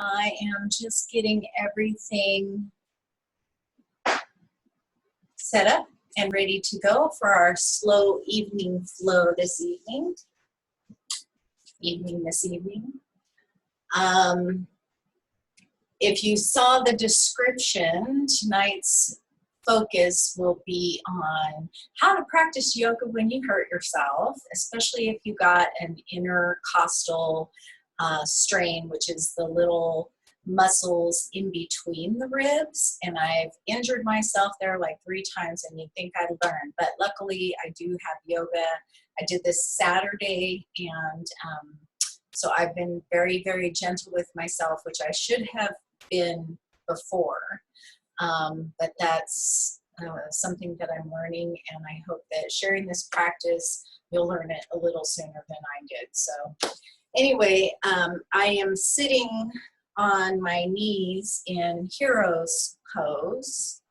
I am just getting everything set up and ready to go for our slow evening flow this evening. If you saw the description, tonight's focus will be on how to practice yoga when you hurt yourself, especially if you got an intercostal strain, which is the little muscles in between the ribs. And I've injured myself there like 3 times, and you'd think I'd learn. But luckily, I do have yoga. I did this Saturday, and so I've been very, very gentle with myself, which I should have been before. But that's something that I'm learning, and I hope that sharing this practice, you'll learn it a little sooner than I did. So anyway, I am sitting on my knees in hero's pose,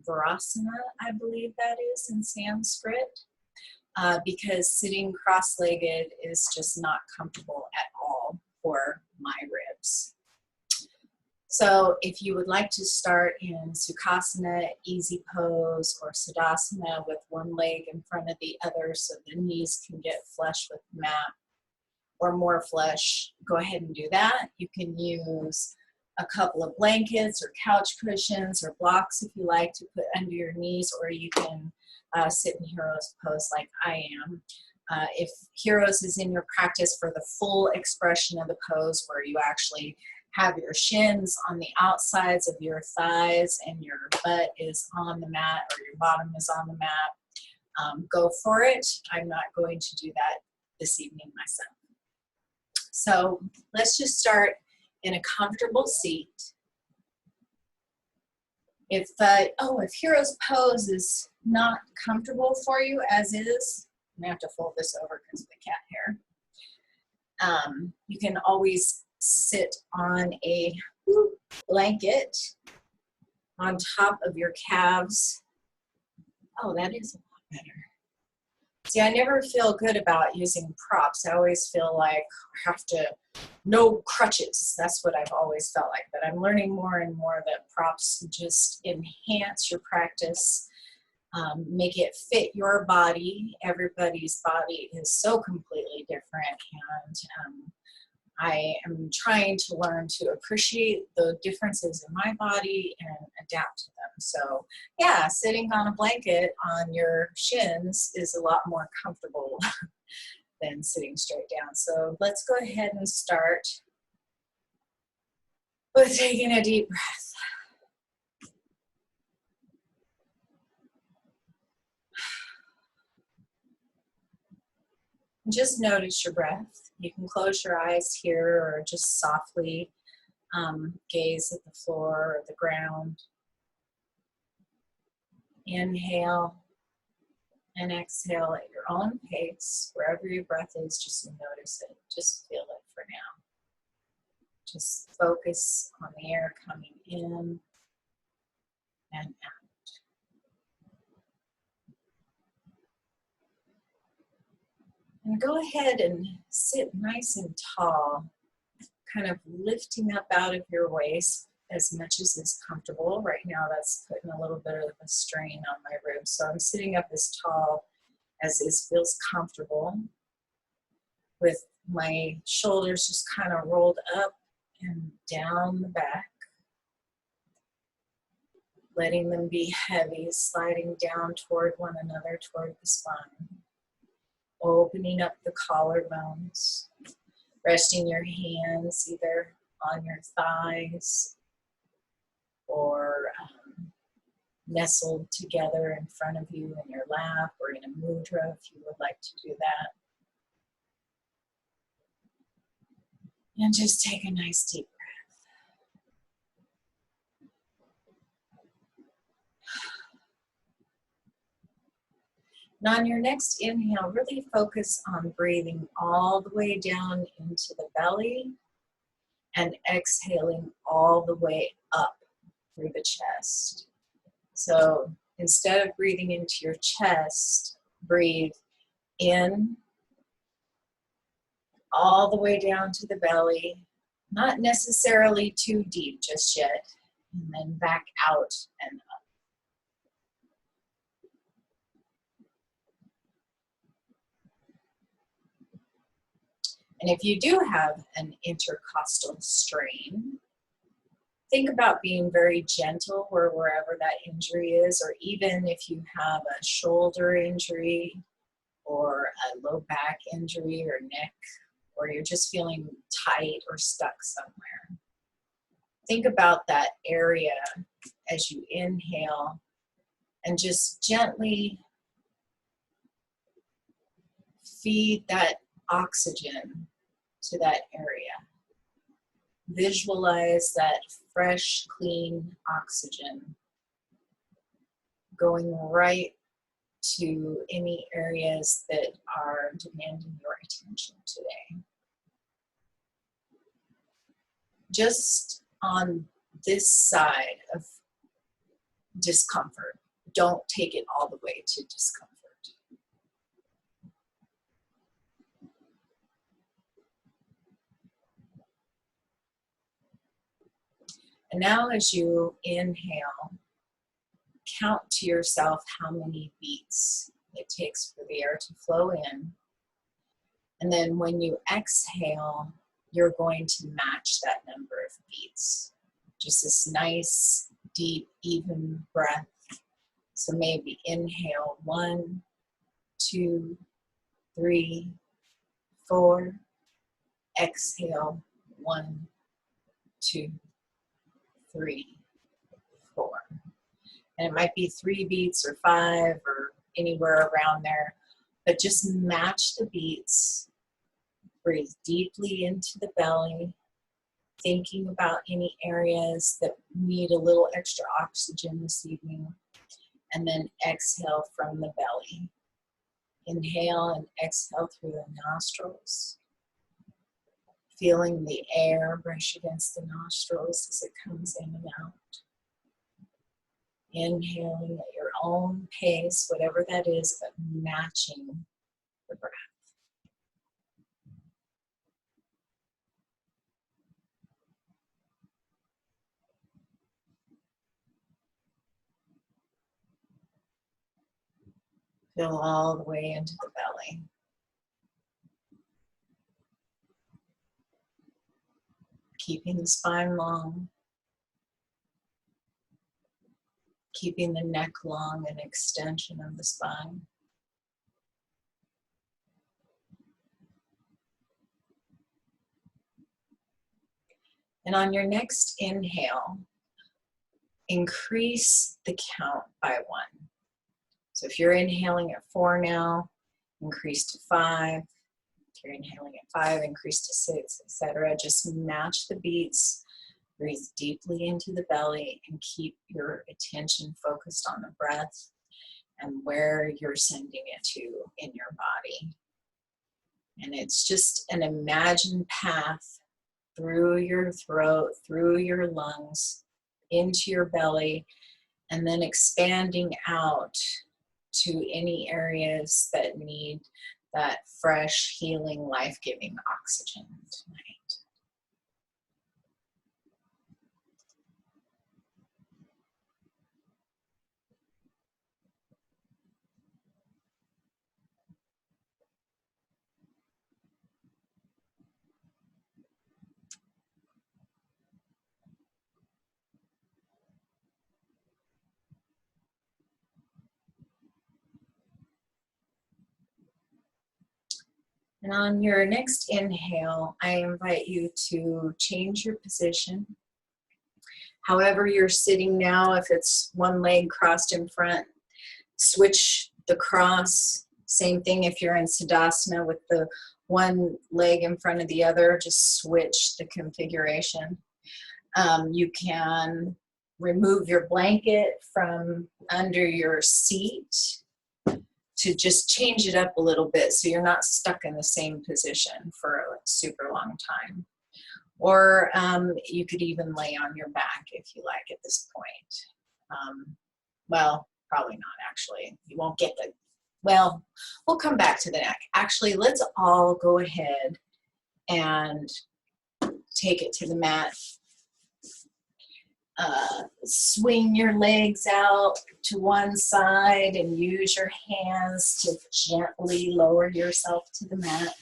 Virasana, I believe that is in Sanskrit, because sitting cross-legged is just not comfortable at all for my ribs. So if you would like to start in Sukhasana, easy pose, or Siddhasana with one leg in front of the other so the knees can get flush with the mat or more flush, go ahead and do that. You can use a couple of blankets or couch cushions or blocks if you like to put under your knees, or you can sit in hero's pose like I am. If hero's is in your practice for the full expression of the pose where you actually have your shins on the outsides of your thighs and your butt is on the mat or your bottom is on the mat, go for it. I'm not going to do that this evening myself. So let's just start in a comfortable seat. If hero's pose is not comfortable for you as is, I'm gonna have to fold this over because of the cat hair. You can always sit on a blanket on top of your calves. Oh, that is a lot better. See, I never feel good about using props. I always feel like I have to, no crutches. That's what I've always felt like. But I'm learning more and more that props just enhance your practice, make it fit your body. Everybody's body is so completely different, and I am trying to learn to appreciate the differences in my body and adapt to them. So yeah, sitting on a blanket on your shins is a lot more comfortable than sitting straight down. So let's go ahead and start with taking a deep breath. Just notice your breath. You can close your eyes here or just softly gaze at the floor or the ground. Inhale and exhale at your own pace. Wherever your breath is, just notice it. Just feel it for now. Just focus on the air coming in and out. And go ahead and sit nice and tall, kind of lifting up out of your waist as much as is comfortable. Right now that's putting a little bit of a strain on my ribs. So I'm sitting up as tall as this feels comfortable, with my shoulders just kind of rolled up and down the back, letting them be heavy, sliding down toward one another, toward the spine. Opening up the collarbones, resting your hands either on your thighs or nestled together in front of you in your lap or in a mudra if you would like to do that. And just take a nice deep breath. And on your next inhale, really focus on breathing all the way down into the belly and exhaling all the way up through the chest. So instead of breathing into your chest, breathe in all the way down to the belly, Not necessarily too deep just yet. And then back out and up. And if you do have an intercostal strain, think about being very gentle wherever that injury is, or even if you have a shoulder injury or a low back injury or neck, or you're just feeling tight or stuck somewhere. Think about that area as you inhale and just gently feed that oxygen to that area. Visualize that fresh, clean oxygen going right to any areas that are demanding your attention today. Just on this side of discomfort, don't take it all the way to discomfort. And now as you inhale, count to yourself how many beats it takes for the air to flow in. And then when you exhale, you're going to match that number of beats. Just this nice, deep, even breath. So maybe inhale 1, 2, 3, 4. Exhale 1, 2, 3, 4. And it might be 3 beats or 5 or anywhere around there, but just match the beats. Breathe deeply into the belly, thinking about any areas that need a little extra oxygen this evening, and then exhale from the belly. Inhale and exhale through the nostrils, feeling the air brush against the nostrils as it comes in and out. Inhaling at your own pace, whatever that is, but matching the breath. Fill all the way into the belly. Keeping the spine long. Keeping the neck long, an extension of the spine. And on your next inhale, increase the count by 1. So if you're inhaling at 4 now, increase to 5. If you're inhaling at 5, increase to 6, etc. Just match the beats. Breathe deeply into the belly and keep your attention focused on the breath and where you're sending it to in your body. And it's just an imagined path through your throat, through your lungs, into your belly, and then expanding out to any areas that need that fresh, healing, life-giving oxygen tonight. And on your next inhale, I invite you to change your position. However you're sitting now, if it's one leg crossed in front, switch the cross. Same thing if you're in Siddhasana with the one leg in front of the other, just switch the configuration. You can remove your blanket from under your seat to just change it up a little bit so you're not stuck in the same position for a super long time. Or you could even lay on your back if you like at this point. Well, probably not actually. You won't get the, well, we'll come back to the neck. Actually, let's all go ahead and take it to the mat. Swing your legs out to one side and use your hands to gently lower yourself to the mat.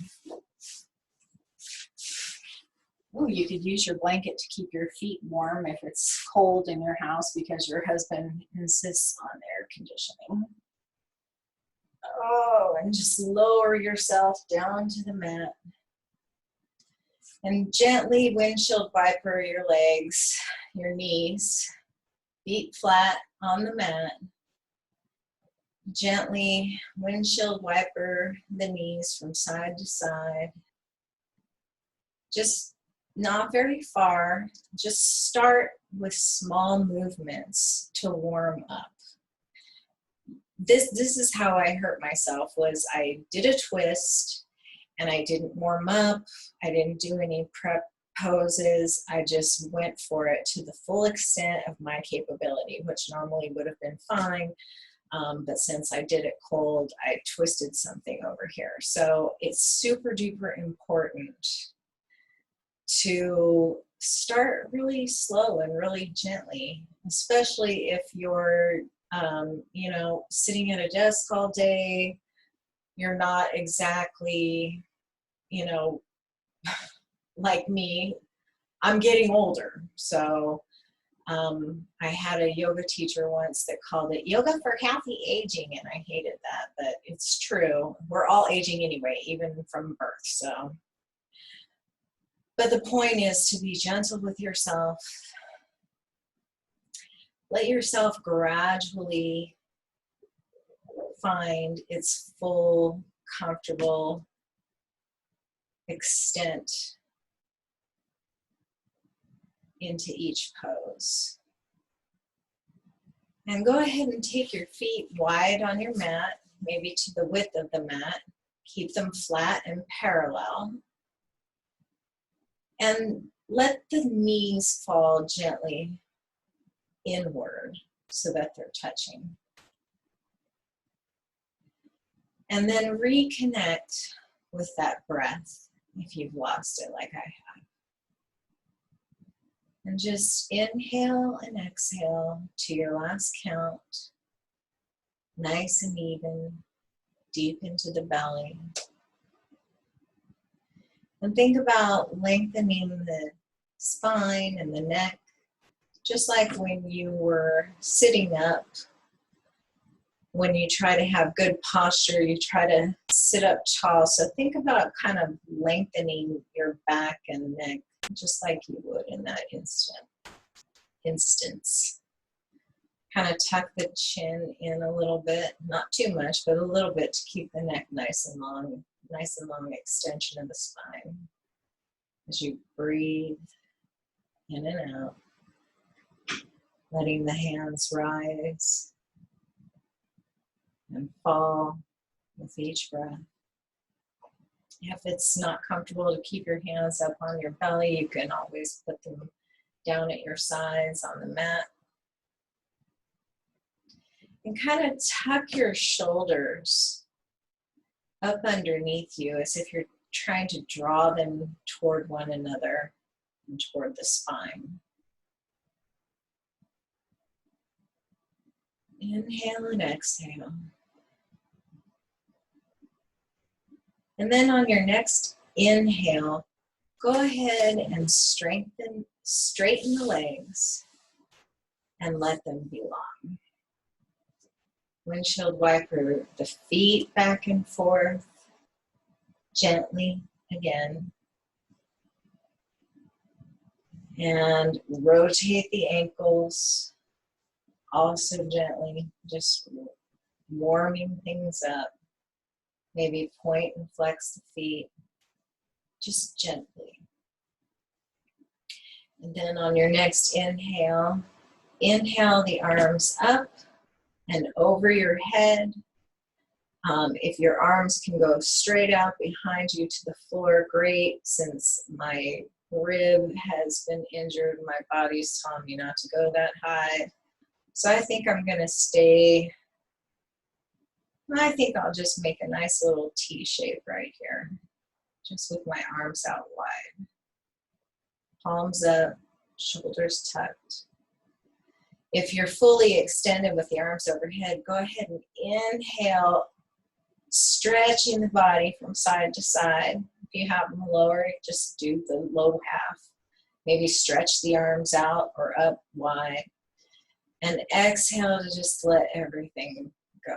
Ooh, you could use your blanket to keep your feet warm if it's cold in your house because your husband insists on air conditioning. Oh, and just lower yourself down to the mat. And gently windshield wiper your legs, your knees, feet flat on the mat. Gently windshield wiper the knees from side to side. Just not very far. Just start with small movements to warm up. This is how I hurt myself, was I did a twist and I didn't warm up. I didn't do any prep poses. I just went for it to the full extent of my capability, which normally would have been fine. But since I did it cold, I twisted something over here. So it's super duper important to start really slow and really gently, especially if you're, you know, sitting at a desk all day. You're not exactly, you know, like me. I'm getting older, so I had a yoga teacher once that called it yoga for healthy aging, and I hated that, but it's true. We're all aging anyway, even from birth. So, but the point is to be gentle with yourself. Let yourself gradually find its full, comfortable extent into each pose. And go ahead and take your feet wide on your mat, maybe to the width of the mat. Keep them flat and parallel. And let the knees fall gently inward so that they're touching. And then reconnect with that breath if you've lost it like I have. And just inhale and exhale to your last count. Nice and even, deep into the belly. And think about lengthening the spine and the neck, just like when you were sitting up. When you try to have good posture, you try to sit up tall. So think about kind of lengthening your back and neck, just like you would in that instance. Kind of tuck the chin in a little bit, not too much, but a little bit to keep the neck nice and long extension of the spine. As you breathe in and out, letting the hands rise and fall with each breath. If it's not comfortable to keep your hands up on your belly, you can always put them down at your sides on the mat. And kind of tuck your shoulders up underneath you as if you're trying to draw them toward one another and toward the spine. Inhale and exhale. And then on your next inhale, go ahead and straighten the legs and let them be long. Windshield wiper the feet back and forth, gently again. And rotate the ankles, also gently, just warming things up. Maybe point and flex the feet, just gently. And then on your next inhale, inhale the arms up and over your head. If your arms can go straight out behind you to the floor, great. Since my rib has been injured, my body's telling me not to go that high. So I think I'm going to stay. I think I'll just make a nice little T shape right here, just with my arms out wide. palms up, shoulders tucked. If you're fully extended with the arms overhead, go ahead and inhale, stretching the body from side to side. If you have them lower, just do the low half. Maybe stretch the arms out or up wide. And exhale to just let everything go.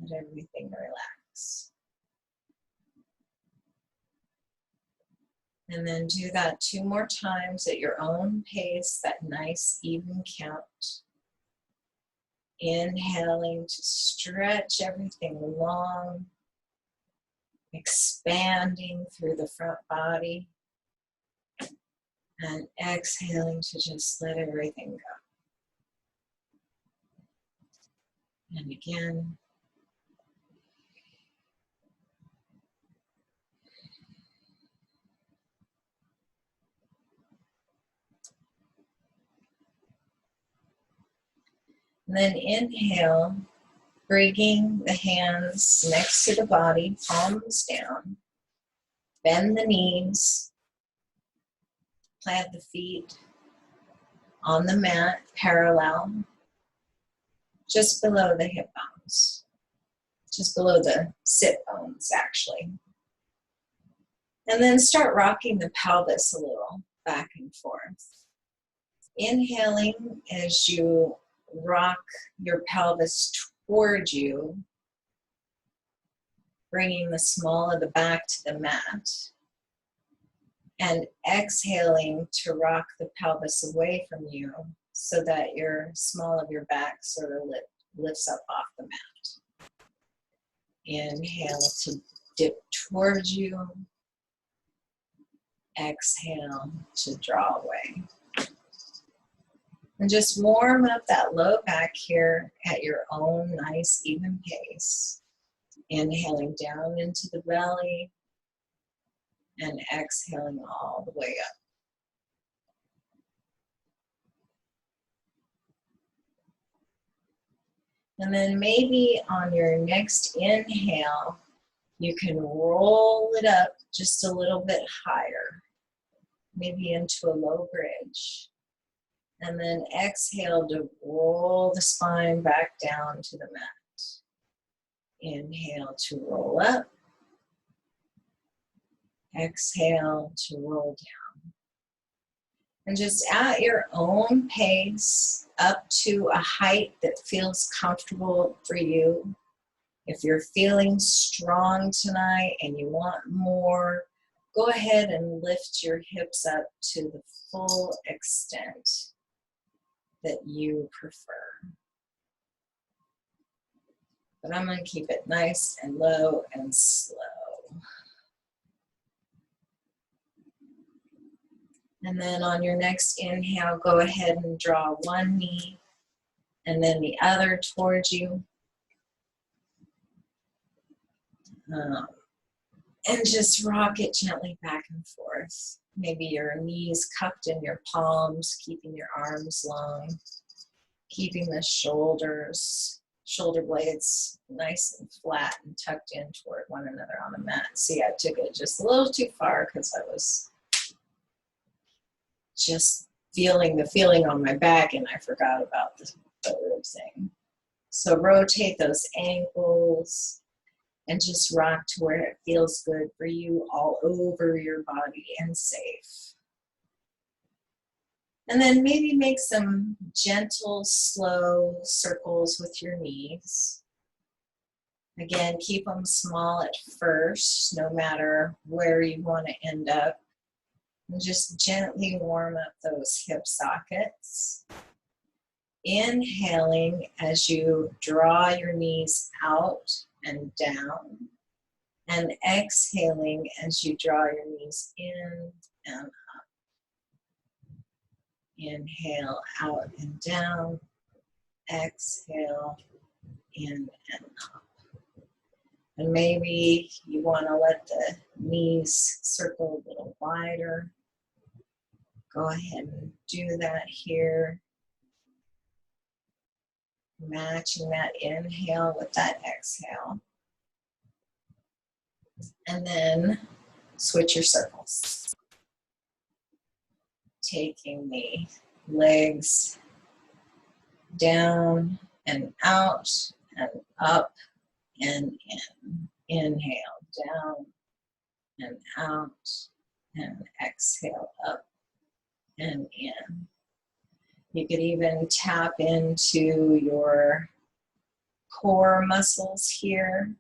Let everything relax. And then do that 2 more times at your own pace, that nice even count. Inhaling to stretch everything long, expanding through the front body. And exhaling to just let everything go. And again. And then inhale, bringing the hands next to the body, palms down. Bend the knees. Plant the feet on the mat, parallel, just below the hip bones. Just below the sit bones, actually. And then start rocking the pelvis a little back and forth. Inhaling as you rock your pelvis toward you, bringing the small of the back to the mat. And exhaling to rock the pelvis away from you so that your small of your back sort of lifts up off the mat. Inhale to dip towards you. Exhale to draw away. And just warm up that low back here at your own nice even pace. Inhaling down into the belly and exhaling all the way up. And then maybe on your next inhale, you can roll it up just a little bit higher, maybe into a low bridge. And then exhale to roll the spine back down to the mat. Inhale to roll up. Exhale to roll down. And just at your own pace, up to a height that feels comfortable for you. If you're feeling strong tonight and you want more, go ahead and lift your hips up to the full extent that you prefer. But I'm going to keep it nice and low and slow. And then on your next inhale, go ahead and draw one knee and then the other towards you. And just rock it gently back and forth. Maybe your knees cupped in your palms, keeping your arms long, keeping the shoulder blades nice and flat and tucked in toward one another on the mat. See, I took it just a little too far because I was just feeling the feeling on my back and I forgot about the rib thing. So rotate those ankles and just rock to where it feels good for you, all over your body and safe. And then maybe make some gentle, slow circles with your knees. Again, keep them small at first, no matter where you want to end up. And just gently warm up those hip sockets. Inhaling as you draw your knees out and down. And exhaling as you draw your knees in and up. Inhale out and down. Exhale in and up. And maybe you want to let the knees circle a little wider. Go ahead and do that here. Matching that inhale with that exhale. And then switch your circles. taking the legs down and out and up and in. Inhale, down and out, and exhale, up and in. You could even tap into your core muscles here.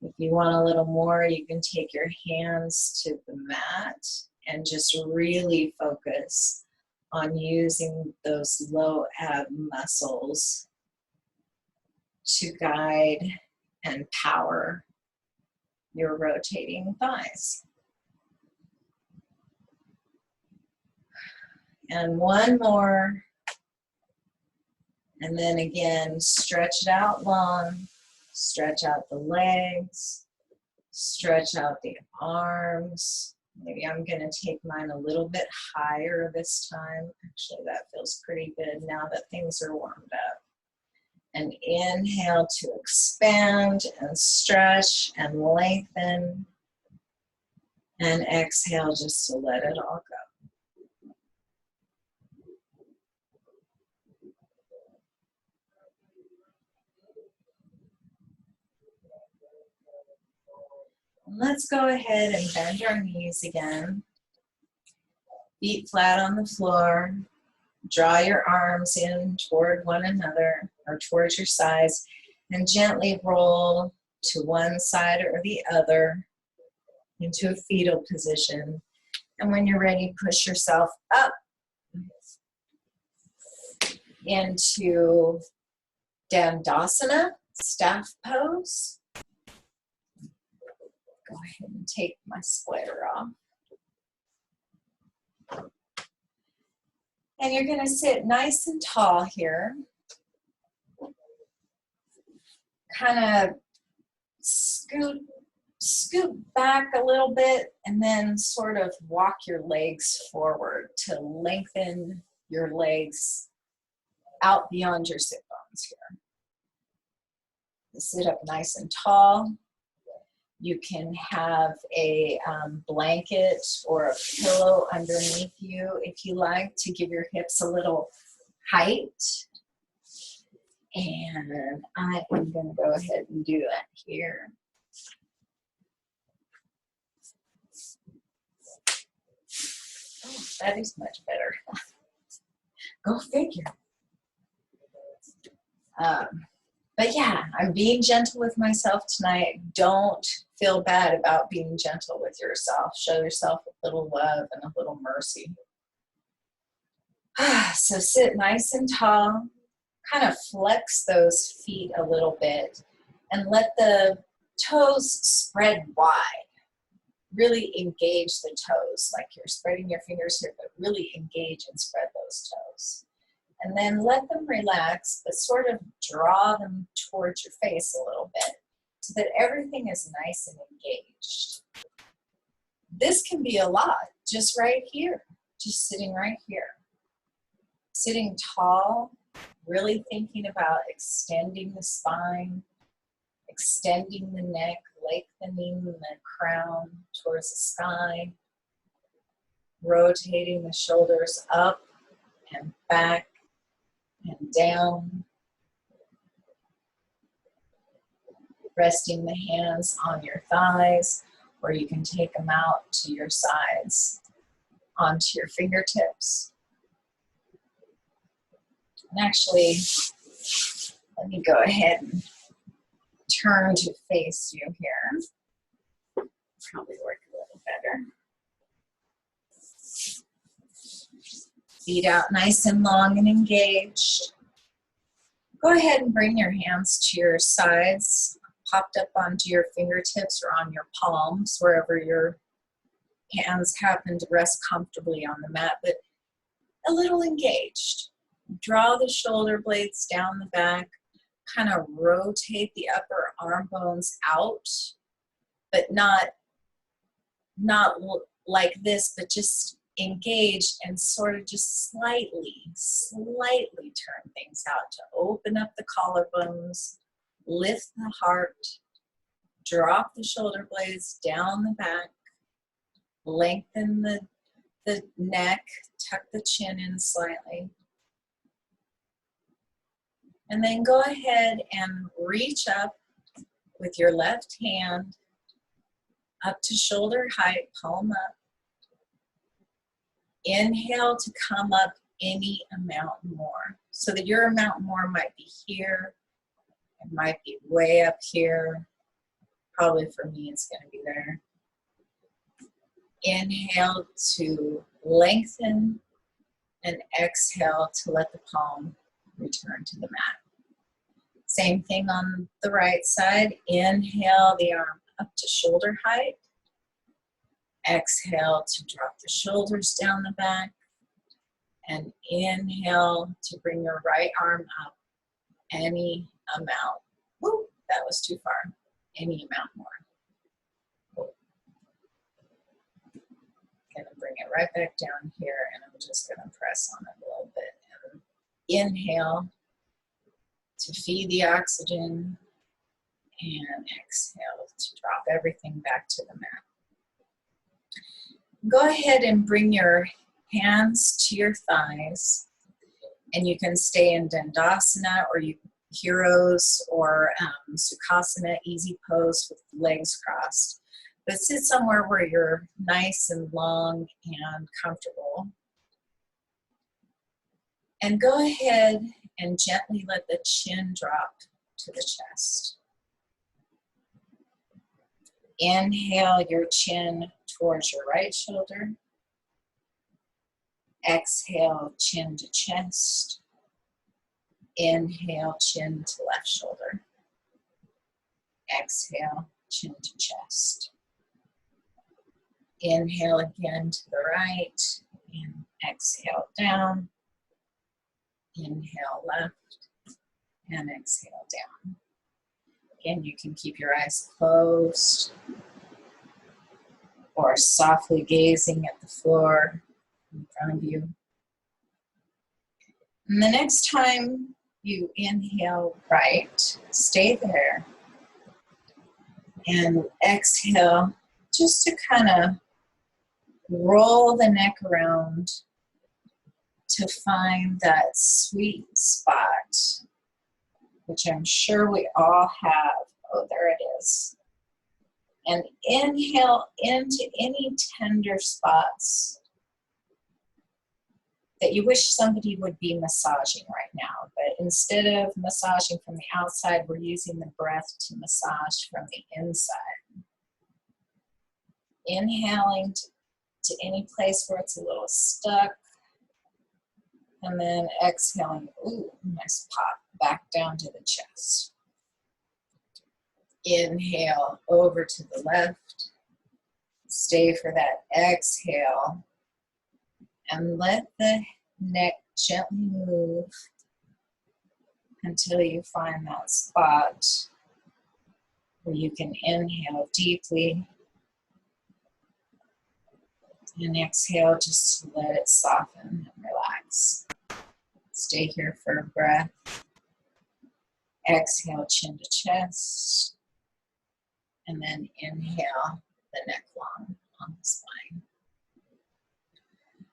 If you want a little more, you can take your hands to the mat and just really focus on using those low ab muscles to guide and power your rotating thighs. And one more. And then again, stretch it out long. Stretch out the legs. Stretch out the arms. Maybe I'm going to take mine a little bit higher this time. Actually, that feels pretty good now that things are warmed up. And inhale to expand and stretch and lengthen. And exhale just to let it all go. Let's go ahead and bend our knees again. Feet flat on the floor. Draw your arms in toward one another or towards your sides and gently roll to one side or the other into a fetal position. And when you're ready, push yourself up into Dandasana, staff pose. Go ahead and take my sweater off. And you're going to sit nice and tall here. Kind of scoot back a little bit and then sort of walk your legs forward to lengthen your legs out beyond your sit bones here. Sit up nice and tall. You can have a blanket or a pillow underneath you if you like to give your hips a little height. And I am going to go ahead and do that here. Oh, that is much better. Go figure. But yeah, I'm being gentle with myself tonight. Don't feel bad about being gentle with yourself. Show yourself a little love and a little mercy. So sit nice and tall. Kind of flex those feet a little bit and let the toes spread wide. Really engage the toes, like you're spreading your fingers here, but really engage and spread those toes. And then let them relax, but sort of draw them towards your face a little bit so that everything is nice and engaged. This can be a lot, just right here, just sitting right here. Sitting tall, really thinking about extending the spine, extending the neck, lengthening the crown towards the sky, rotating the shoulders up and back and down, resting the hands on your thighs, or you can take them out to your sides, onto your fingertips. And actually, let me go ahead and turn to face you here. Probably work a little better. Feet out nice and long and engaged. Go ahead and bring your hands to your sides, popped up onto your fingertips or on your palms, wherever your hands happen to rest comfortably on the mat, but a little engaged. Draw the shoulder blades down the back, kind of rotate the upper arm bones out, but not like this, but just engaged and sort of just slightly turn things out to open up the collarbones, lift the heart, drop the shoulder blades down the back, lengthen the the neck, tuck the chin in slightly. And then go ahead and reach up with your left hand up to shoulder height, palm up. Inhale to come up any amount more. So that your amount more might be here, it might be way up here. Probably for me, it's going to be there. Inhale to lengthen and exhale to let the palm return to the mat. Same thing on the right side. Inhale the arm up to shoulder height. Exhale to drop the shoulders down the back. And inhale to bring your right arm up any amount. Woo, that was too far. Any amount more. Gonna bring it right back down here, and I'm just gonna press on it a little bit. And inhale to feed the oxygen, and exhale to drop everything back to the mat. Go ahead and bring your hands to your thighs, and you can stay in Dandasana or Heroes or Sukhasana, easy pose with legs crossed. But sit somewhere where you're nice and long and comfortable. And go ahead and gently let the chin drop to the chest. Inhale your chin towards your right shoulder. Exhale, chin to chest. Inhale, chin to left shoulder. Exhale, chin to chest. Inhale again to the right, and exhale down. Inhale left, and exhale down. Again, you can keep your eyes closed or softly gazing at the floor in front of you. And the next time you inhale right, stay there. And exhale, just to kind of roll the neck around to find that sweet spot, which I'm sure we all have. Oh, there it is. And inhale into any tender spots that you wish somebody would be massaging right now. But instead of massaging from the outside, we're using the breath to massage from the inside. Inhaling to any place where it's a little stuck. And then exhaling, ooh, nice pop, back down to the chest. Inhale over to the left. Stay for that exhale. And let the neck gently move until you find that spot where you can inhale deeply. And exhale just to let it soften and relax. Stay here for a breath. Exhale, chin to chest. And then inhale the neck long on the spine.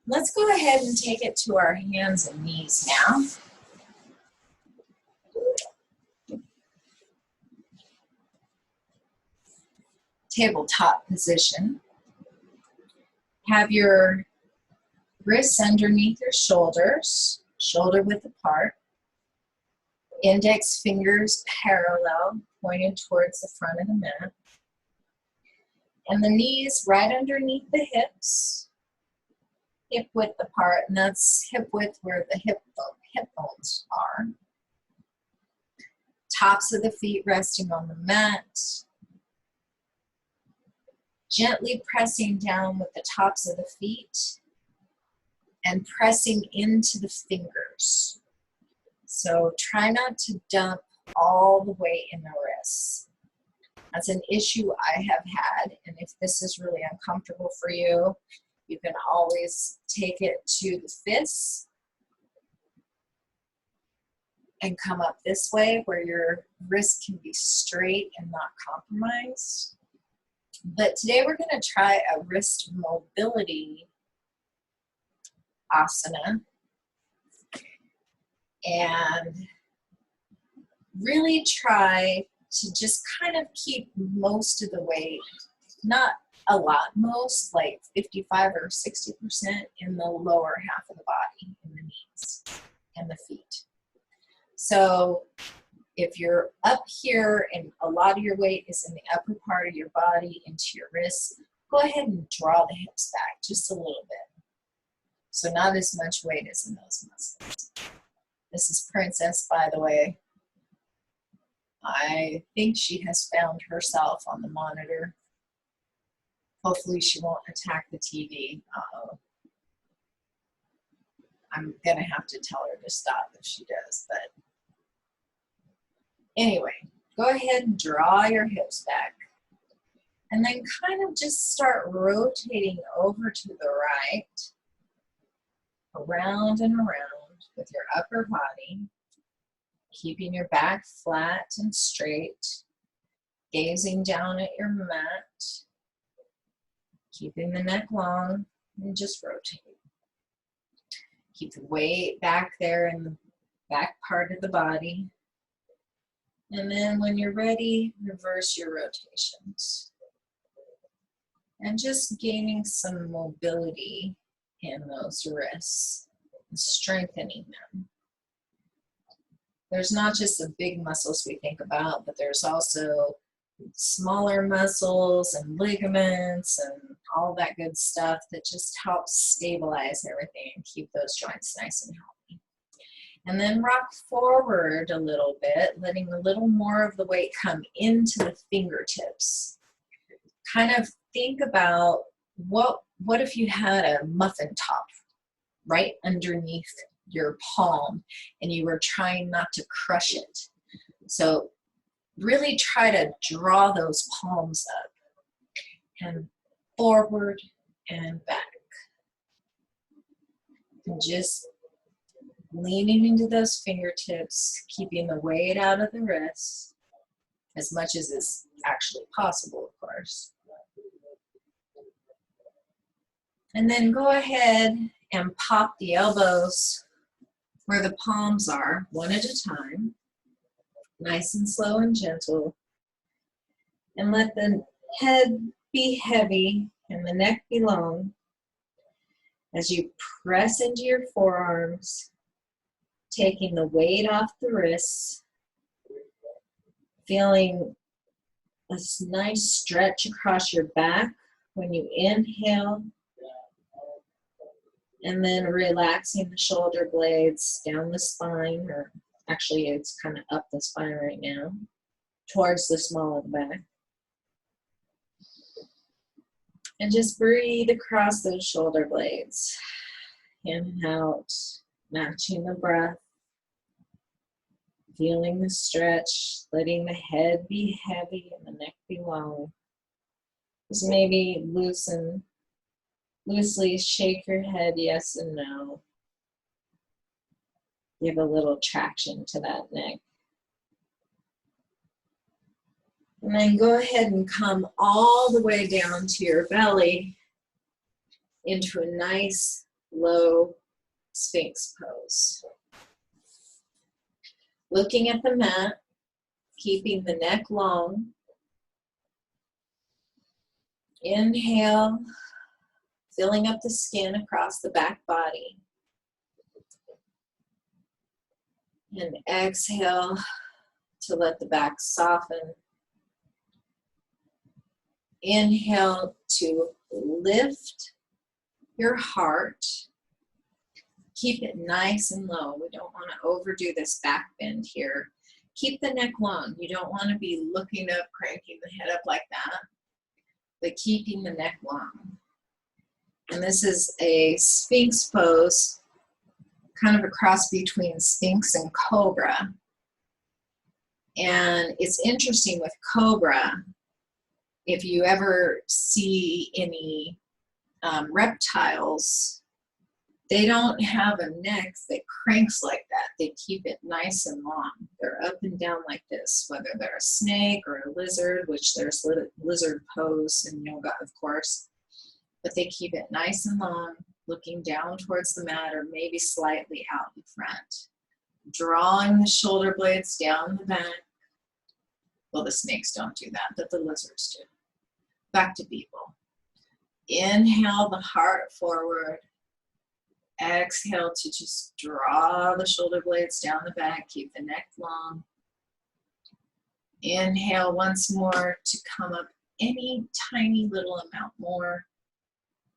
Let's go ahead and take it to our hands and knees now. Tabletop position. Have your wrists underneath your shoulders, shoulder width apart. Index fingers parallel, pointed towards the front of the mat. And the knees right underneath the hips, hip width apart, and that's hip width where the hip bones are. Tops of the feet resting on the mat. Gently pressing down with the tops of the feet and pressing into the fingers. So try not to dump all the weight in the wrists. That's an issue I have had, and if this is really uncomfortable for you, you can always take it to the fists and come up this way where your wrist can be straight and not compromised. But today we're going to try a wrist mobility asana. And really try to just kind of keep most of the weight, not a lot, most like 55 or 60% in the lower half of the body, in the knees and the feet. So if you're up here and a lot of your weight is in the upper part of your body into your wrists, go ahead and draw the hips back just a little bit. So not as much weight as in those muscles. This is Princess, by the way. I think she has found herself on the monitor. Hopefully she won't attack the TV. Uh-oh. I'm gonna have to tell her to stop if she does, but anyway, go ahead and draw your hips back. And then kind of just start rotating over to the right, around and around with your upper body, keeping your back flat and straight, gazing down at your mat, keeping the neck long, and just rotate. Keep the weight back there in the back part of the body. And then when you're ready, reverse your rotations. And just gaining some mobility in those wrists, and strengthening them. There's not just the big muscles we think about, but there's also smaller muscles and ligaments and all that good stuff that just helps stabilize everything and keep those joints nice and healthy. And then rock forward a little bit, letting a little more of the weight come into the fingertips. Kind of think about what if you had a muffin top right underneath your palm and you were trying not to crush it. So really try to draw those palms up and forward and back. And just leaning into those fingertips, keeping the weight out of the wrists as much as is actually possible, of course. And then go ahead and pop the elbows where the palms are, one at a time, nice and slow and gentle. And let the head be heavy and the neck be long as you press into your forearms, taking the weight off the wrists, feeling a nice stretch across your back when you inhale, and then relaxing the shoulder blades down the spine, or actually it's kind of up the spine right now, towards the small of the back. And just breathe across those shoulder blades, in and out, matching the breath, feeling the stretch, letting the head be heavy and the neck be long. Just maybe loosely shake your head yes and no. Give a little traction to that neck. And then go ahead and come all the way down to your belly into a nice low Sphinx pose. Looking at the mat, keeping the neck long. Inhale, filling up the skin across the back body. And exhale to let the back soften. Inhale to lift your heart. Keep it nice and low. We don't want to overdo this back bend here. Keep the neck long. You don't want to be looking up, cranking the head up like that, but keeping the neck long. And this is a Sphinx pose, kind of a cross between Sphinx and Cobra. And it's interesting with Cobra, if you ever see any reptiles, they don't have a neck that cranks like that. They keep it nice and long. They're up and down like this, whether they're a snake or a lizard, which there's lizard pose in yoga, of course. But they keep it nice and long, looking down towards the mat or maybe slightly out in front. Drawing the shoulder blades down the back. Well, the snakes don't do that, but the lizards do. Back to people. Inhale the heart forward. Exhale to just draw the shoulder blades down the back. Keep the neck long. Inhale once more to come up any tiny little amount more.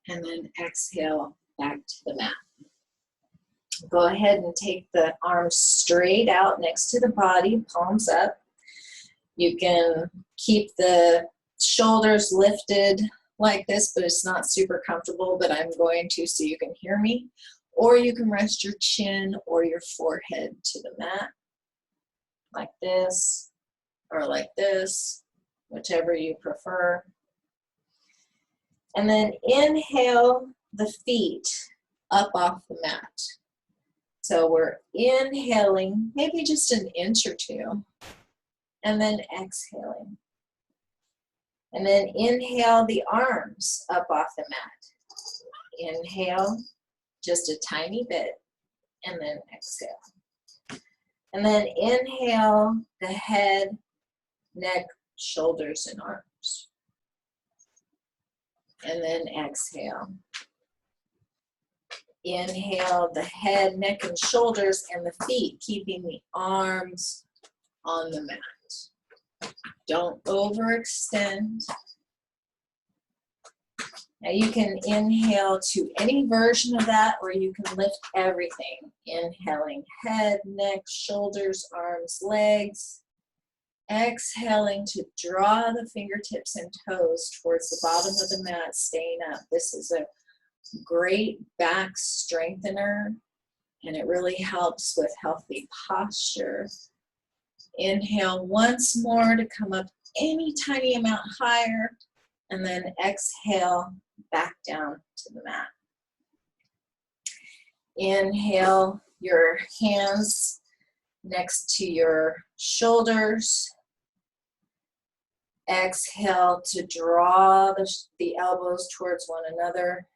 And then exhale back to the mat. Go ahead and take the arms straight out next to the body, palms up. You can keep the shoulders lifted like this, but it's not super comfortable, but I'm going to so you can hear me. Or you can rest your chin or your forehead to the mat, like this, or like this, whichever you prefer. And then inhale the feet up off the mat. So we're inhaling, maybe just an inch or two, and then exhaling. And then inhale the arms up off the mat. Inhale just a tiny bit, and then exhale. And then inhale the head, neck, shoulders, and arms. And then exhale. Inhale the head, neck, and shoulders, and the feet, keeping the arms on the mat. Don't overextend. Now you can inhale to any version of that, or you can lift everything. Inhaling head, neck, shoulders, arms, legs. Exhaling to draw the fingertips and toes towards the bottom of the mat, staying up. This is a great back strengthener, and it really helps with healthy posture. Inhale once more to come up any tiny amount higher, and then exhale back down to the mat. Inhale your hands next to your shoulders. Exhale to draw the elbows towards one another.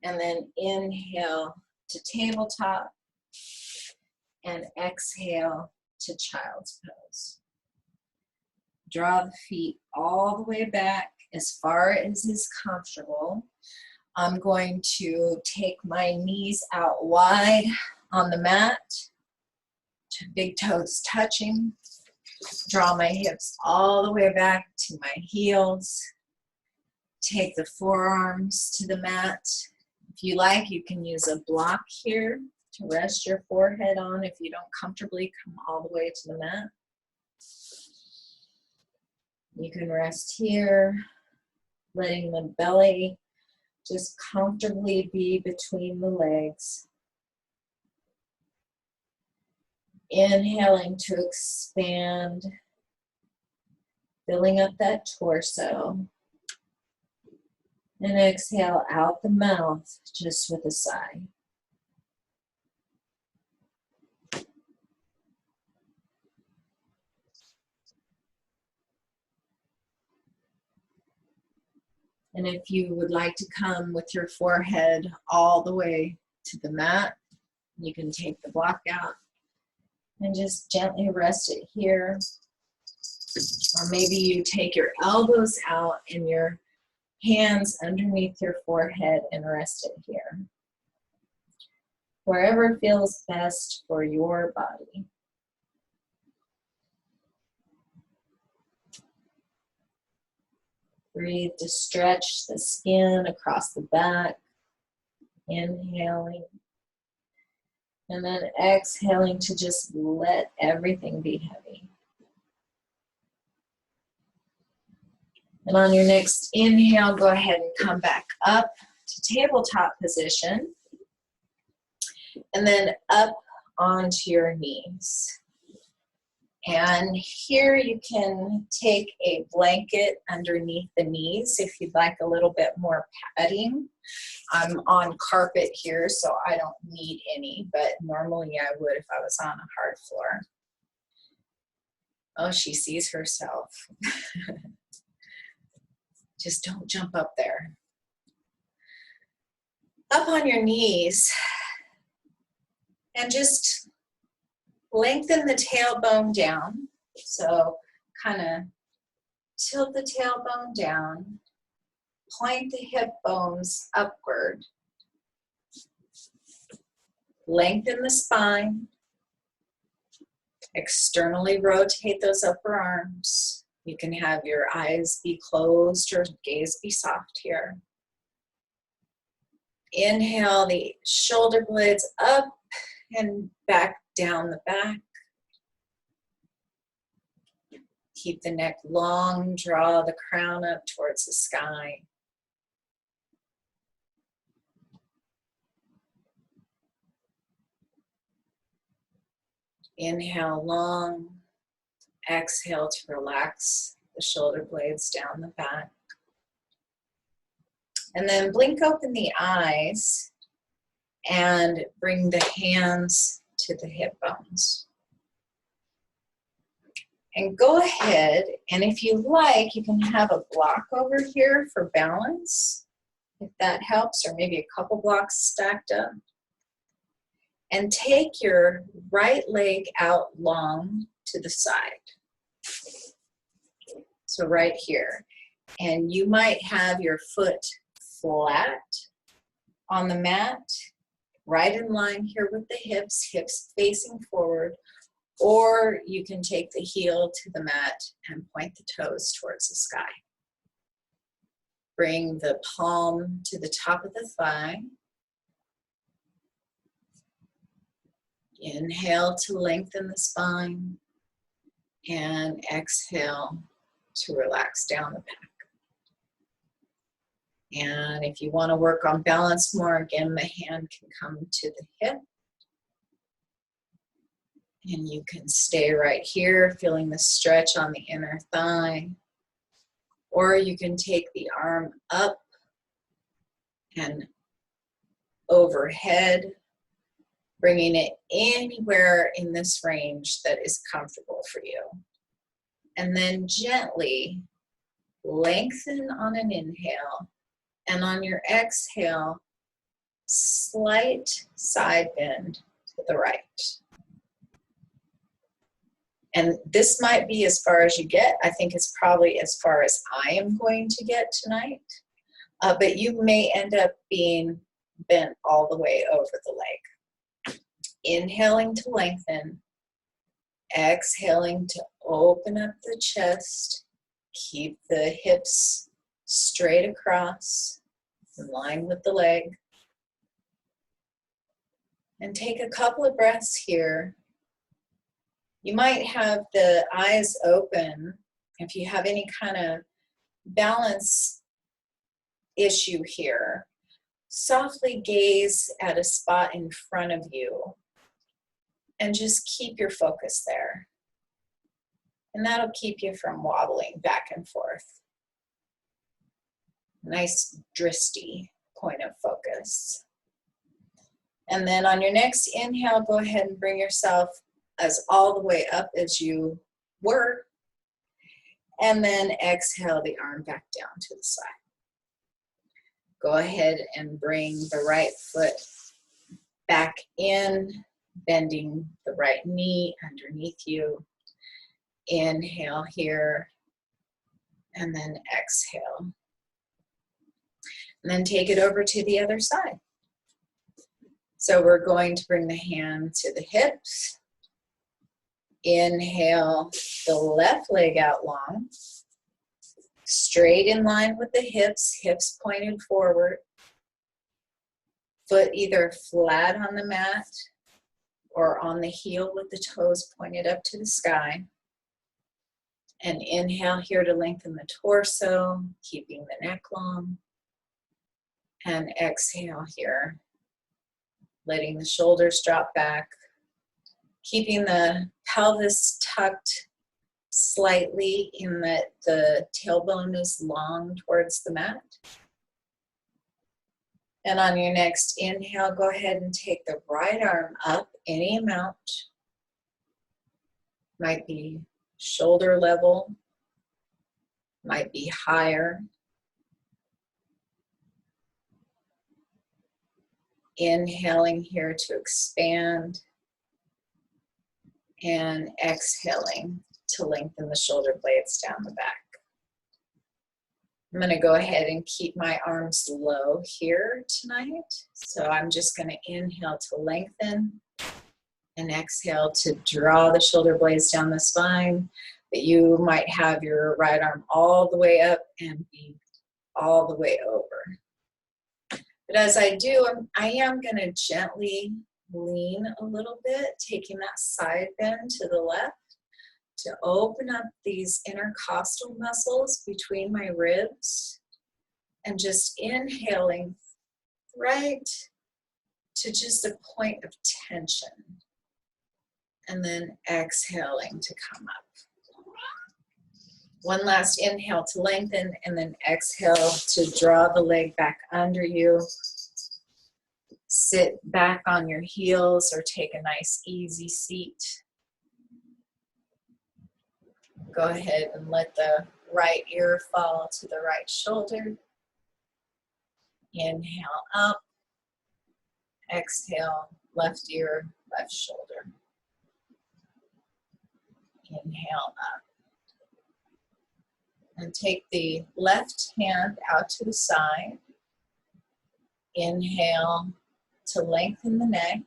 And then inhale to tabletop. And exhale to child's pose. Draw the feet all the way back as far as is comfortable. I'm going to take my knees out wide on the mat, big toes touching. Draw my hips all the way back to my heels. Take the forearms to the mat. If you like, you can use a block here to rest your forehead on if you don't comfortably come all the way to the mat. You can rest here, letting the belly just comfortably be between the legs. Inhaling to expand, filling up that torso. And exhale out the mouth just with a sigh. And if you would like to come with your forehead all the way to the mat, you can take the block out and just gently rest it here. Or maybe you take your elbows out and your hands underneath your forehead and rest it here. Wherever feels best for your body. Breathe to stretch the skin across the back. Inhaling. And then exhaling to just let everything be heavy. And on your next inhale, go ahead and come back up to tabletop position. And then up onto your knees. And here you can take a blanket underneath the knees if you'd like a little bit more padding. I'm on carpet here, so I don't need any, but normally I would if I was on a hard floor. Oh, she sees herself. Just don't jump up there. up on your knees and just lengthen the tailbone down. So kind of tilt the tailbone down, point the hip bones upward, lengthen the spine, externally rotate those upper arms. You can have your eyes be closed or gaze be soft here. Inhale the shoulder blades up and back down the back. Keep the neck long, draw the crown up towards the sky. Inhale long, exhale to relax the shoulder blades down the back. And then blink open the eyes and bring the hands to the hip bones. And go ahead, and if you like, you can have a block over here for balance, if that helps, or maybe a couple blocks stacked up. And take your right leg out long to the side. So right here. And you might have your foot flat on the mat, right in line here with the hips, hips facing forward, or you can take the heel to the mat and point the toes towards the sky. Bring the palm to the top of the thigh. Inhale to lengthen the spine, and exhale to relax down the back. And if you want to work on balance more, again, the hand can come to the hip. And you can stay right here, feeling the stretch on the inner thigh. Or you can take the arm up and overhead, bringing it anywhere in this range that is comfortable for you. And then gently lengthen on an inhale, and on your exhale, slight side bend to the right. And this might be as far as you get. I think it's probably as far as I am going to get tonight. But you may end up being bent all the way over the leg. Inhaling to lengthen. Exhaling to open up the chest. Keep the hips straight across, in line with the leg. And take a couple of breaths here. You might have the eyes open if you have any kind of balance issue here. Softly gaze at a spot in front of you and just keep your focus there. And that'll keep you from wobbling back and forth. Nice dristy point of focus. And then on your next inhale, go ahead and bring yourself as all the way up as you were. And then exhale the arm back down to the side. Go ahead and bring the right foot back in, bending the right knee underneath you. Inhale here, and then exhale. And then take it over to the other side. So we're going to bring the hand to the hips. Inhale the left leg out long, straight in line with the hips, hips pointed forward. Foot either flat on the mat or on the heel with the toes pointed up to the sky. And inhale here to lengthen the torso, keeping the neck long. And exhale here, letting the shoulders drop back. Keeping the pelvis tucked slightly in that the tailbone is long towards the mat. And on your next inhale, go ahead and take the right arm up any amount. Might be shoulder level, might be higher. Inhaling here to expand and exhaling to lengthen the shoulder blades down the back. I'm going to go ahead and keep my arms low here tonight. So I'm just going to inhale to lengthen and exhale to draw the shoulder blades down the spine. But you might have your right arm all the way up and be all the way over. But as I do, I am going to gently lean a little bit, taking that side bend to the left to open up these intercostal muscles between my ribs, and just inhaling right to just a point of tension, and then exhaling to come up. One last inhale to lengthen, and then exhale to draw the leg back under you. Sit back on your heels or take a nice easy seat. Go ahead and let the right ear fall to the right shoulder. Inhale up. Exhale, left ear, left shoulder. Inhale up. And take the left hand out to the side. Inhale to lengthen the neck.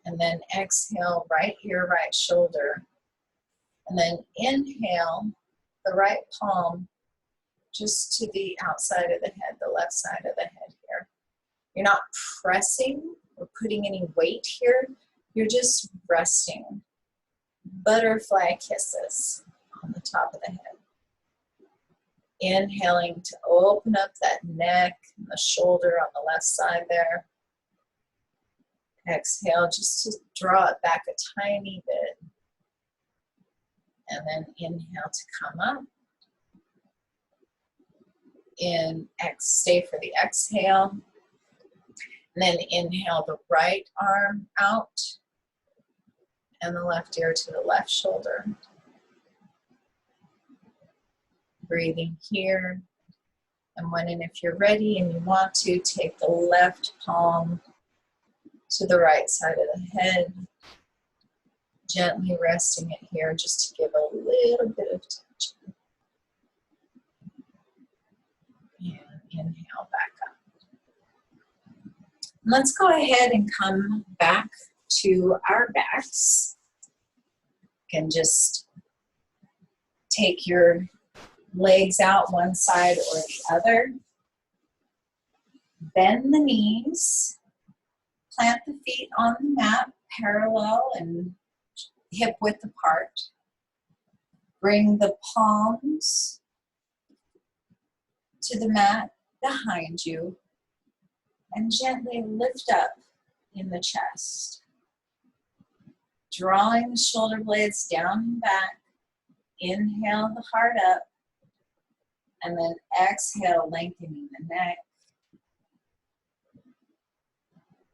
And then exhale, right ear, right shoulder. And then inhale the right palm just to the outside of the head, the left side of the head here. You're not pressing or putting any weight here. You're just resting. Butterfly kisses on the top of the head. Inhaling to open up that neck and the shoulder on the left side there. Exhale just to draw it back a tiny bit. And then inhale to come up. Stay for the exhale. And then inhale the right arm out and the left ear to the left shoulder. Breathing here. And when and if you're ready and you want to, take the left palm to the right side of the head. Gently resting it here just to give a little bit of tension. And inhale back up. Let's go ahead and come back to our backs. You can just take your legs out one side or the other. Bend the knees. Plant the feet on the mat parallel and hip width apart. Bring the palms to the mat behind you and gently lift up in the chest. Drawing the shoulder blades down and back. Inhale the heart up and then exhale, lengthening the neck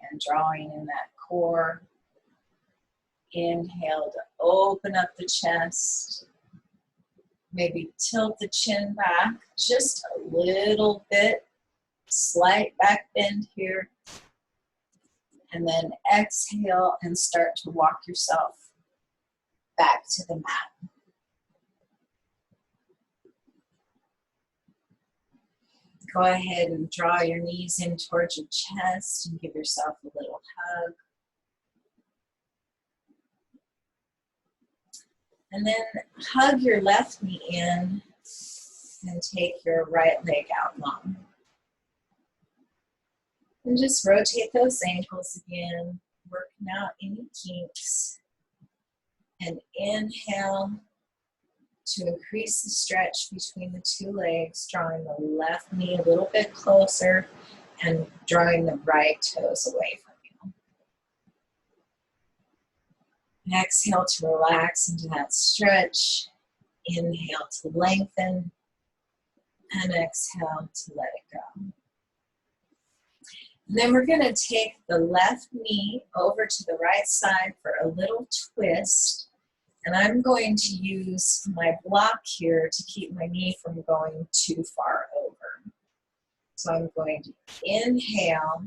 and drawing in that core. Inhale to open up the chest. Maybe tilt the chin back just a little bit. Slight back bend here. And then exhale and start to walk yourself back to the mat. Go ahead and draw your knees in towards your chest and give yourself a little hug. And then hug your left knee in and take your right leg out long. And just rotate those ankles again, working out any kinks. And inhale to increase the stretch between the two legs, drawing the left knee a little bit closer and drawing the right toes away from you. Exhale to relax into that stretch. Inhale to lengthen. And exhale to let it go. And then we're going to take the left knee over to the right side for a little twist. And I'm going to use my block here to keep my knee from going too far over. So I'm going to inhale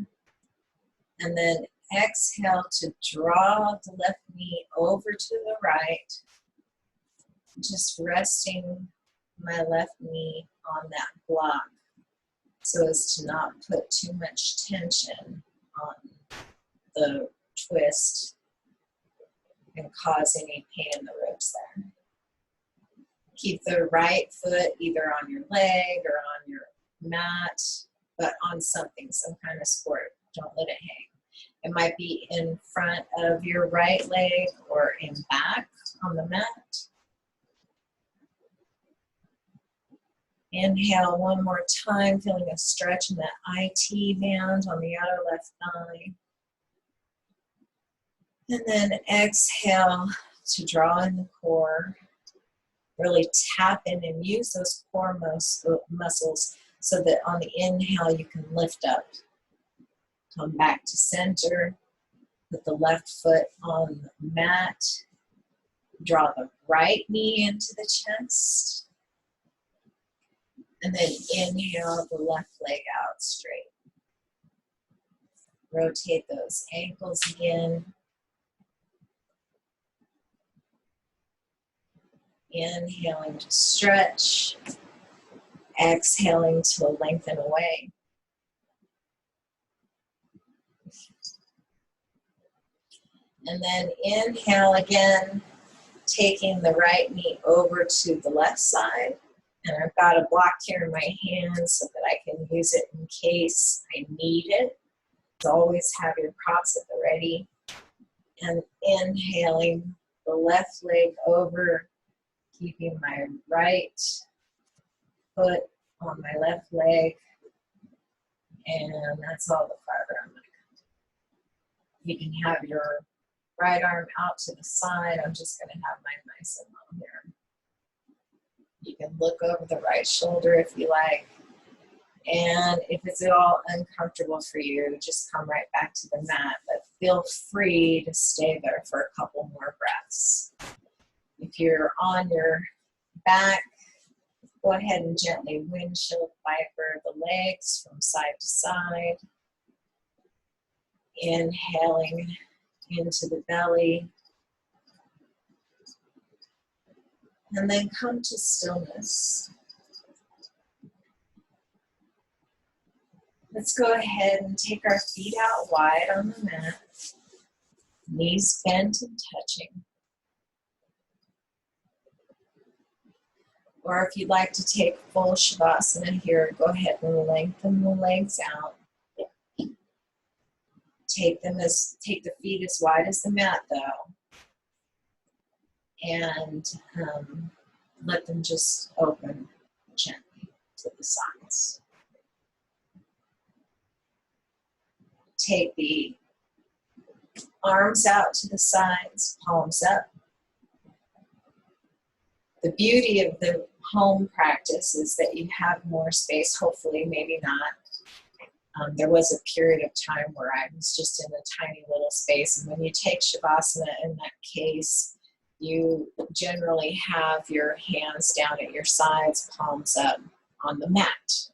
And then exhale to draw the left knee over to the right. Just resting my left knee on that block so as to not put too much tension on the twist and cause any pain in the ribs there. Keep the right foot either on your leg or on your mat, but on something, some kind of support. Don't let it hang. It might be in front of your right leg or in back on the mat. Inhale one more time, feeling a stretch in that IT band on the outer left thigh. And then exhale to draw in the core. Really tap in and use those core muscles so that on the inhale you can lift up. Come back to center. Put the left foot on the mat. Draw the right knee into the chest. And then inhale the left leg out straight. Rotate those ankles again. Inhaling to stretch. Exhaling to lengthen away. And then inhale again, taking the right knee over to the left side. And I've got a block here in my hand so that I can use it in case I need it. Always have your props at the ready. And inhaling the left leg over, keeping my right foot on my left leg. And that's all the farther I'm going to come. You can have your right arm out to the side. I'm just going to have mine nice and low here. You can look over the right shoulder if you like. And if it's at all uncomfortable for you, just come right back to the mat. But feel free to stay there for a couple more breaths. If you're on your back, go ahead and gently windshield wiper the legs from side to side. Inhaling into the belly. And then come to stillness. Let's go ahead and take our feet out wide on the mat. Knees bent and touching. Or if you'd like to take full Shavasana here, go ahead and lengthen the legs out. Take the feet as wide as the mat though. And let them just open gently to the sides. Take the arms out to the sides, palms up. The beauty of the home practice is that you have more space, hopefully, maybe not. There was a period of time where I was just in a tiny little space, and when you take Shavasana in that case, you generally have your hands down at your sides, palms up on the mat.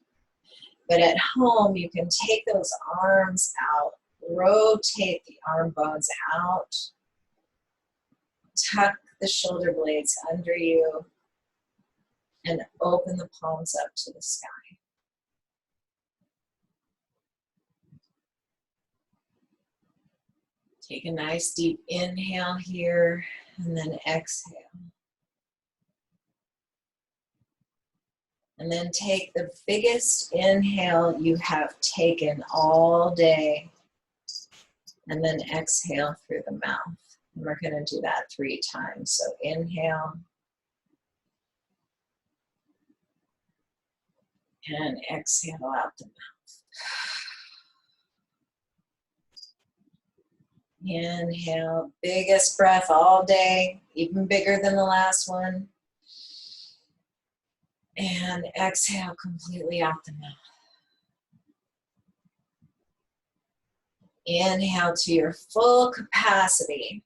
But at home, you can take those arms out, rotate the arm bones out, tuck the shoulder blades under you, and open the palms up to the sky. Take a nice deep inhale here, and then exhale. And then take the biggest inhale you have taken all day, and then exhale through the mouth. And we're going to do that 3 times. So inhale, and exhale out the mouth. Inhale, biggest breath all day, even bigger than the last one. And exhale completely out the mouth. Inhale to your full capacity.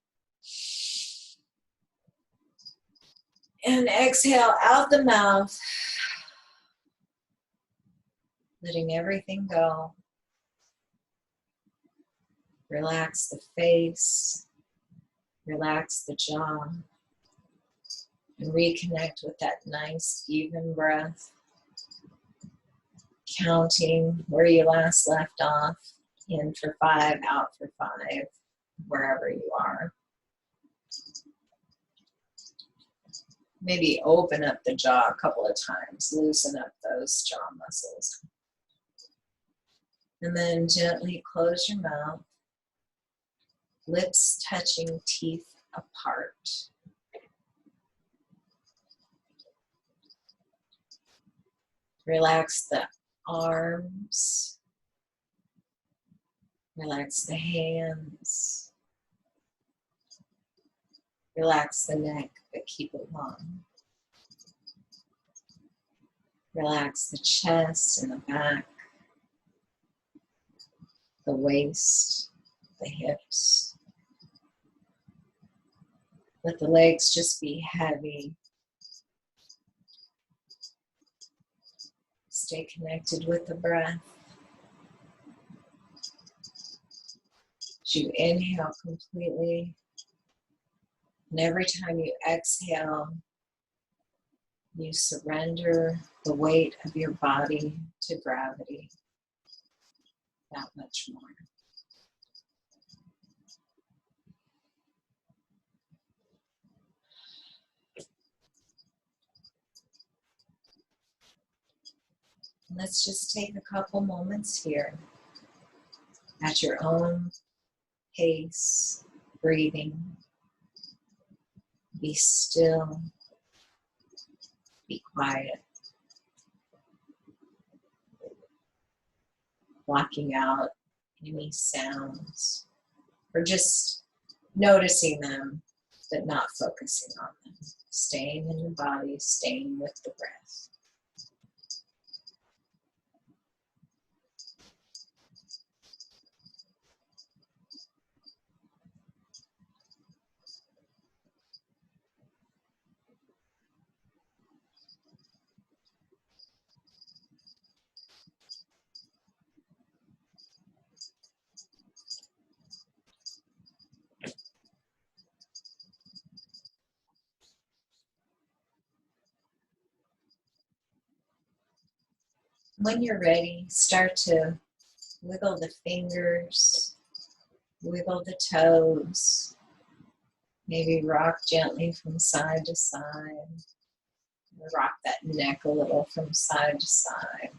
And exhale out the mouth, letting everything go. Relax the face, relax the jaw, and reconnect with that nice, even breath. Counting where you last left off, in for 5, out for 5, wherever you are. Maybe open up the jaw a couple of times, loosen up those jaw muscles. And then gently close your mouth, lips touching teeth apart. Relax the arms, relax the hands, relax the neck, but keep it long. Relax the chest and the back, the waist, the hips. Let the legs just be heavy. Stay connected with the breath. As you inhale completely, and every time you exhale, you surrender the weight of your body to gravity. That much more. Let's just take a couple moments here at your own pace, breathing. Be still, be quiet, blocking out any sounds, or just noticing them, but not focusing on them. Staying in the body, staying with the breath. When you're ready, start to wiggle the fingers, wiggle the toes, maybe rock gently from side to side, rock that neck a little from side to side.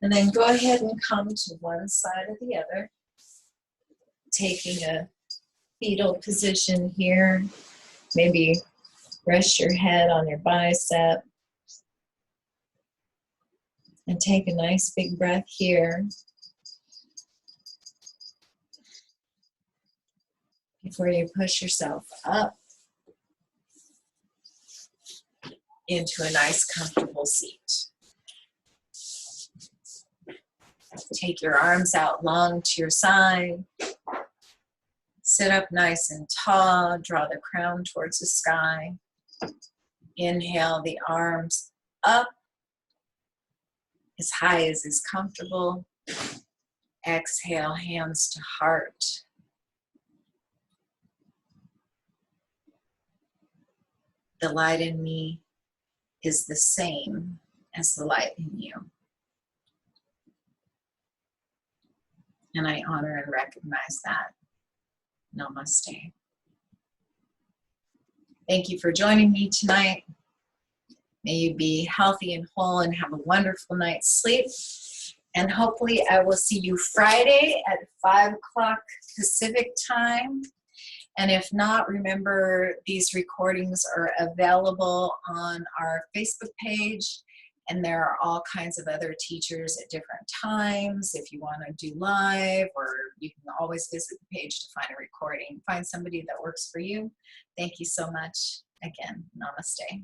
And then go ahead and come to one side or the other, taking a fetal position here. Maybe rest your head on your bicep. And take a nice big breath here before you push yourself up into a nice comfortable seat. Take your arms out long to your side. Sit up nice and tall. Draw the crown towards the sky. Inhale the arms up as high as is comfortable. Exhale, hands to heart. The light in me is the same as the light in you. And I honor and recognize that. Namaste. Thank you for joining me tonight. May you be healthy and whole and have a wonderful night's sleep. And hopefully I will see you Friday at 5 o'clock Pacific time. And if not, remember these recordings are available on our Facebook page. And there are all kinds of other teachers at different times. If you want to do live, or you can always visit the page to find a recording. Find somebody that works for you. Thank you so much. Again, namaste.